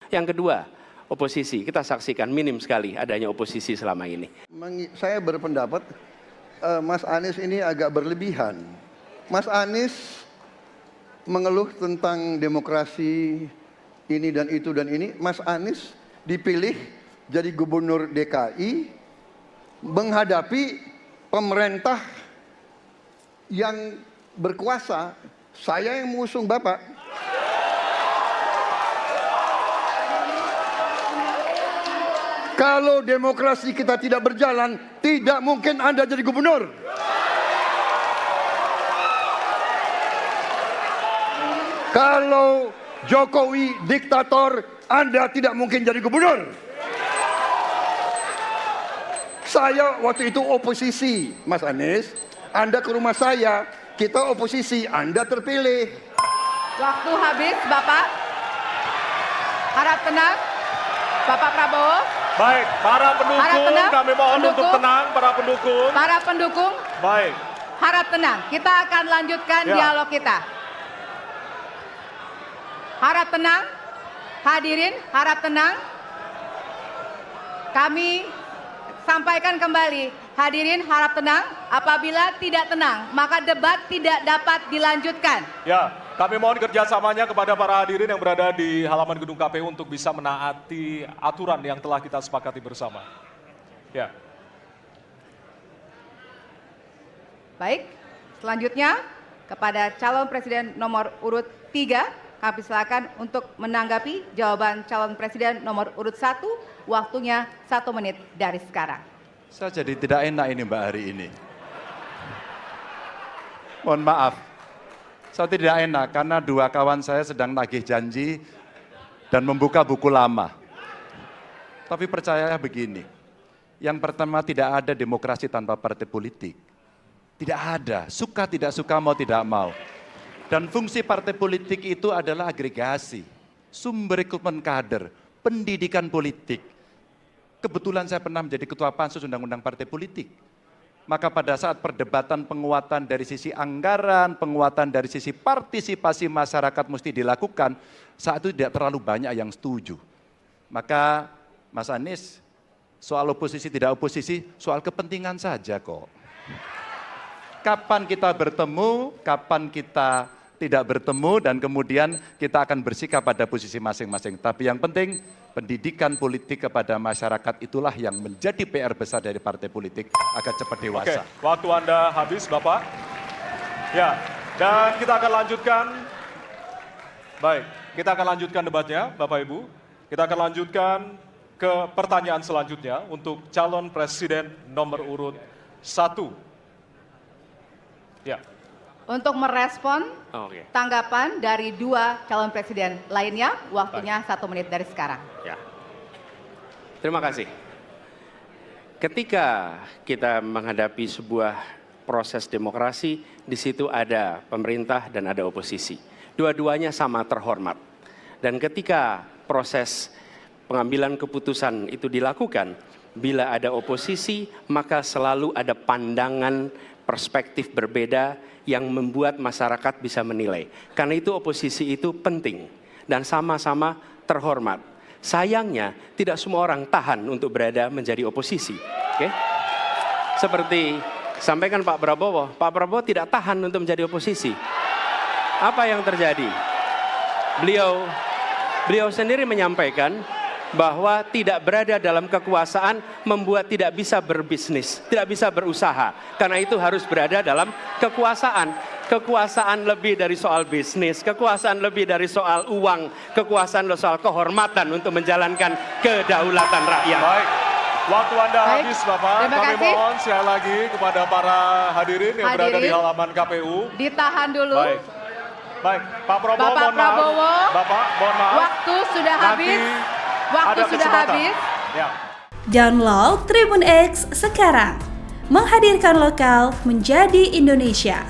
Yang kedua, oposisi. Kita saksikan minim sekali adanya oposisi selama ini. Saya berpendapat Mas Anies ini agak berlebihan. Mas Anies mengeluh tentang demokrasi ini dan itu dan ini. Mas Anies dipilih jadi gubernur DKI menghadapi pemerintah yang berkuasa. Saya yang mengusung Bapak. Kalau demokrasi kita tidak berjalan, tidak mungkin Anda jadi gubernur. Kalau Jokowi diktator, Anda tidak mungkin jadi gubernur. Saya waktu itu oposisi, Mas Anies. Anda ke rumah saya, kita oposisi, Anda terpilih. Waktu habis, Bapak. Harap tenang, Bapak Prabowo. Baik, para pendukung, kami mohon untuk tenang, para pendukung. Para pendukung, baik. Harap tenang, kita akan lanjutkan dialog kita. Harap tenang, hadirin, harap tenang. Kami sampaikan kembali, hadirin harap tenang. Apabila tidak tenang, maka debat tidak dapat dilanjutkan. Ya, kami mohon kerjasamanya kepada para hadirin yang berada di halaman gedung KPU untuk bisa menaati aturan yang telah kita sepakati bersama. Ya. Baik, selanjutnya kepada calon presiden nomor urut 3. Kami silakan untuk menanggapi jawaban calon presiden nomor urut 1, waktunya 1 menit dari sekarang. Saya jadi tidak enak ini Mbak hari ini. Mohon maaf, saya tidak enak karena dua kawan saya sedang nagih janji dan membuka buku lama. Tapi percaya begini, yang pertama tidak ada demokrasi tanpa partai politik. Tidak ada, suka tidak suka, mau tidak mau. Dan fungsi partai politik itu adalah agregasi, sumber rekrutmen kader, pendidikan politik. Kebetulan saya pernah menjadi ketua pansus undang-undang partai politik. Maka pada saat perdebatan penguatan dari sisi anggaran, penguatan dari sisi partisipasi masyarakat mesti dilakukan, saat itu tidak terlalu banyak yang setuju. Maka Mas Anies, soal oposisi tidak oposisi, soal kepentingan saja kok. Kapan kita bertemu, kapan kita tidak bertemu, dan kemudian kita akan bersikap pada posisi masing-masing. Tapi yang penting, pendidikan politik kepada masyarakat itulah yang menjadi PR besar dari partai politik agar cepat dewasa. Oke, waktu Anda habis, Bapak. Ya, dan kita akan lanjutkan. Baik, kita akan lanjutkan debatnya, Bapak Ibu. Kita akan lanjutkan ke pertanyaan selanjutnya untuk calon presiden nomor urut 1. Ya. Untuk merespon tanggapan dari dua calon presiden lainnya, waktunya 1 menit dari sekarang. Ya. Terima kasih. Ketika kita menghadapi sebuah proses demokrasi, di situ ada pemerintah dan ada oposisi. Dua-duanya sama terhormat. Dan ketika proses pengambilan keputusan itu dilakukan, bila ada oposisi, maka selalu ada pandangan perspektif berbeda yang membuat masyarakat bisa menilai. Karena itu oposisi itu penting dan sama-sama terhormat. Sayangnya tidak semua orang tahan untuk berada menjadi oposisi. Seperti sampaikan Pak Prabowo tidak tahan untuk menjadi oposisi. Apa yang terjadi? Beliau sendiri menyampaikan bahwa tidak berada dalam kekuasaan membuat tidak bisa berbisnis, tidak bisa berusaha. Karena itu harus berada dalam kekuasaan. Kekuasaan lebih dari soal bisnis, kekuasaan lebih dari soal uang, kekuasaan soal kehormatan untuk menjalankan kedaulatan rakyat. Baik, waktu Anda habis Bapak. Kami mohon sekali lagi kepada para hadirin yang berada di halaman KPU. Ditahan dulu. Baik, Pak Prabowo, Bapak mohon maaf. Prabowo, Bapak, mohon maaf. Waktu sudah habis. Waktu sudah habis. Ya. Download Tribun X sekarang. Menghadirkan lokal menjadi Indonesia.